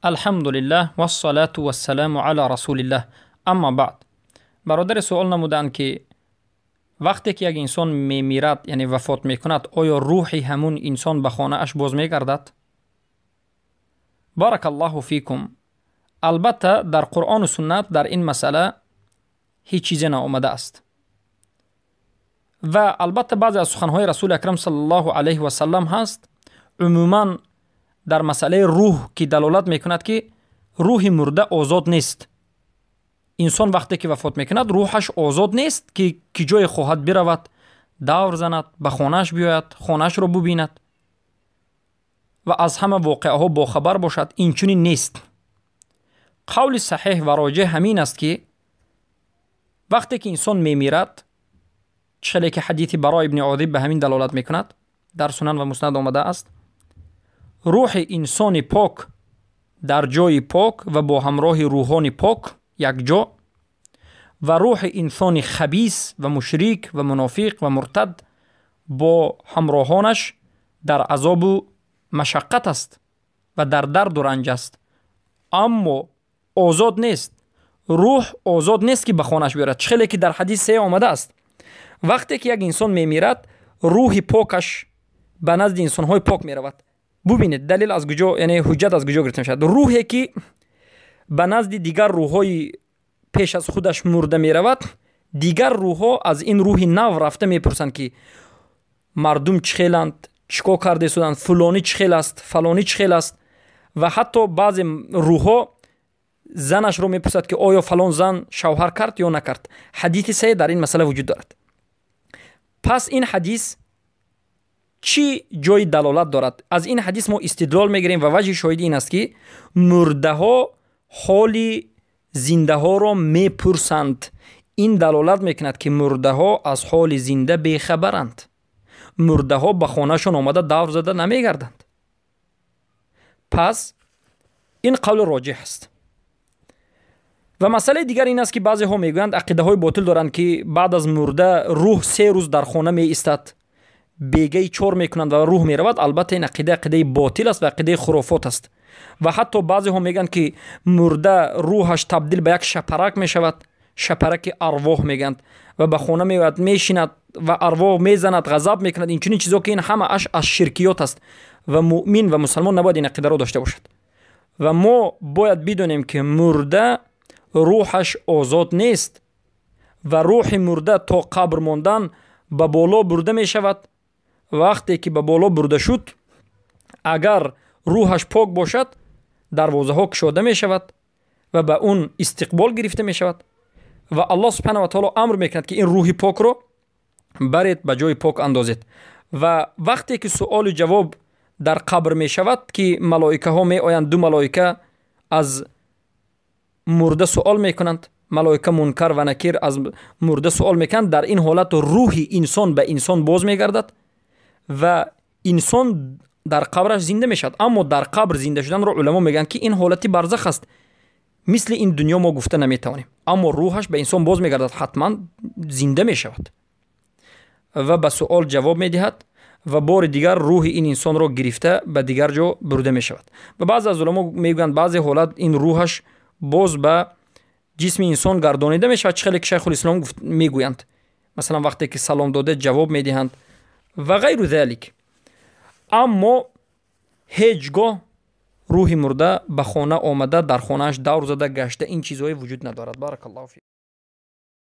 الحمد لله و الصلاة و السلام علی رسول الله. اما بعد، برادر سوال نمودند که وقتی که یک انسان میمیرد، یعنی وفات میکند، آیا روحی همون انسان به خانه اش باز میگردد؟ بارک الله فیکم. البته در قرآن و سنت در این مسئله هیچ چیزی نآمده است و البته بعضی از سخنهای رسول اکرم صلی الله علیه و سلم هست عموما در مسئله روح که دلالت میکند که روح مرده آزاد نیست. انسان وقتی که وفات میکند روحش آزاد نیست که جای خواهد برود، دور زند، به خانهش بیاید، خانهش رو ببیند و از همه واقعه ها باخبر باشد. این چنین نیست. قول صحیح و راجح همین است که وقتی که انسان میمیرد، چلی که حدیث برای ابن عاذب به همین دلالت میکند، در سنن و مسند آمده است، روح انسان پاک در جای پاک و با همراه روحان پاک یک جا و روح انسان خبیث و مشرک و منافق و مرتد با همراهانش در عذاب و مشقت است و در درد و رنج است، اما آزاد نیست. روح آزاد نیست که به خانهش بیارد، چخیلی که در حدیث سه آمده است وقتی که یک انسان میمیرد روح پاکش به نزد انسان‌های پاک میرود. ببینید دلیل از کجا، یعنی حجت از کجا گرفته میشد. روحی که به نزد دیگر روح‌های پیش از خودش مرده میرود، دیگر روح‌ها از این روح نو رفته میپرسند که مردم چخیلند، چیکار کرده شدند، فلانی چخیل است، فلانی چخیل است و حتی بعضی روح‌ها زنش رو میپرسد که آیا فلان زن شوهر کرد یا نکرد. حدیث صحیح در این مسئله وجود دارد. پس این حدیث چی جای دلالت دارد؟ از این حدیث ما استدلال میگیریم و وجه شاهدی این است که مرده ها حال زنده ها را میپرسند. این دلالت میکند که مرده ها از حال زنده بیخبرند. مرده ها به خانهشون آمده دور زده نمیگردند. پس این قول راجح است. و مسئله دیگر این است که بعضی ها میگویند عقیده های باطل دارند که بعد از مرده روح 3 روز در خانه می ایستد، بیگه چور میکنند و روح میرود. البته این عقیده باطل است و عقیده خرافات است و حتی بعضی ها میگن که مرده روحش تبدیل به یک شپرک میشود، شپرک ارواح میگند و به خانه میاد میشیند و ارواح میزند، غضب میکند. این چنین چیزا که این همه اش از شرکیات است و مؤمن و مسلمان نباید این عقیده را داشته باشد. و ما باید بدونیم که مرده روحش آزاد نیست و روح مرده تا قبر ماندن به بالا برده می شود. وقتی که به بالا برده شد، اگر روحش پاک باشد دروازه ها گشوده می شود و به اون استقبال گرفته می شود و الله سبحانه و تعالی امر میکند که این روح پاک رو برید به جای پاک اندازید. و وقتی که سوال و جواب در قبر می شود که ملائکه ها می آیند، 2 ملائکه از مرده سوال میکنند، ملائکه منکر و نکیر از مرده سوال میکنند. در این حالت روح انسان به انسان باز میگردد و انسان در قبرش زنده میشد. اما در قبر زنده شدن رو علما میگن که این حالتی برزخ است، مثل این دنیا ما گفته نمیتوانیم، اما روحش به انسان باز میگردد، حتما زنده میشود و به سوال جواب میدهد و بار دیگر روح این انسان رو گرفته به دیگر جا برده میشود. و بعض از علما میگن بعضی حالت این روحش باز به جسم انسان گردانیده میشود، چخیلی که شیخ الاسلام میگویند، مثلا وقتی که سلام داده جواب میدهند و غیر ذلك. اما هیچگاه روح مرده به خانه آمده در خانهش دور زده گشته این چیزهای وجود ندارد. بارک الله فیک.